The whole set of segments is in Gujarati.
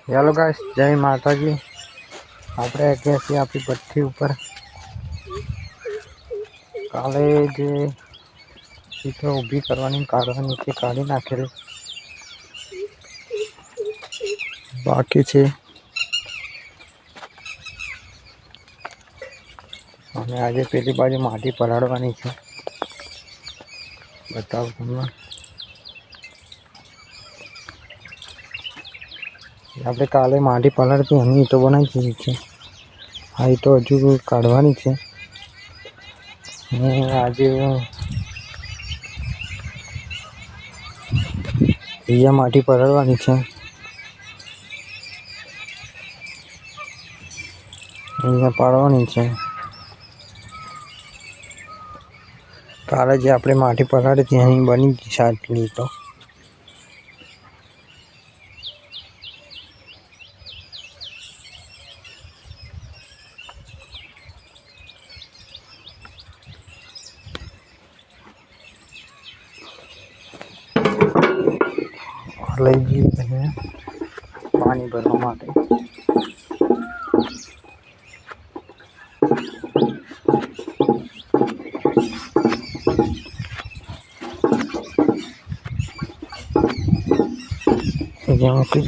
हेलो गाइस, जय माता जी। આપણે ગયા છીએ આપણી ભઠ્ઠી ઉપર। કાલે જે ચીથો ઊભી કરવાની કાઢવાની છે, કાઢી નાખેલી બાકી છે। અને આજે પેલી બાજુ માટી પલાળવાની છે, બતાવું તમને। આપણે કાલે માટી પલાળતી એની ઈંટો બનાવી દીધી છે। આ ઈંટો હજુ કાઢવાની છે અને આજે અહીંયા માટી પલાળવાની છે। અહીંયા પાડવાની છે। કાલે જે આપણે માટી પલાળી હતી અહીં બની ગઈ છે આટલી ઈંટો। લઈ જઈએ અહીંયા પાણી ભરવા માટે। અહીંયા મૂકી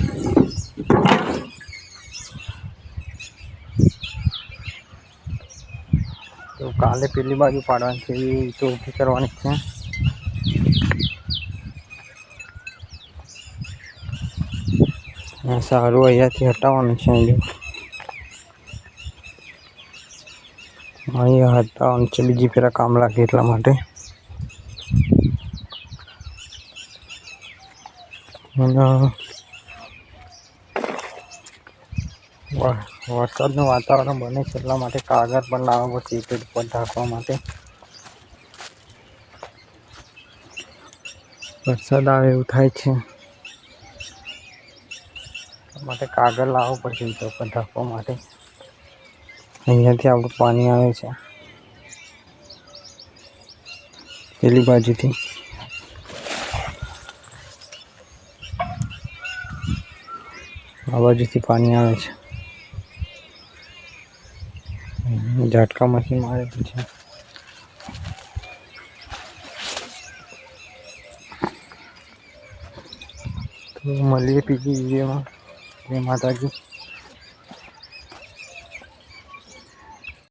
તો કાલે પેલી બાજુ પાડવાની છે, એ તો ઊભી કરવાની છે। સારું અહીંયાથી હટાવવાનું છે। અહીંયા હટાવવાનું છે, બીજી ફેરા કામ લાગે એટલા માટે। વરસાદનું વાતાવરણ બને છે એટલા માટે કાગળ પણ લાવવા પડશે ઈંટો ઉપર ઢાંકવા માટે। વરસાદ આવે એવું થાય છે એટલા માટે કાગળ લાવવું પડશે ઈંટો ઉપર ઢાંકવા માટે। અહીંયાથી આપણું પાણી આવે છે પેલી બાજુથી। આ બાજુથી પાણી આવે છે, ઝાટકા મશીન મારેલું છે। તો મળીએ બીજી વિડીયોમાં। જય માતાજી।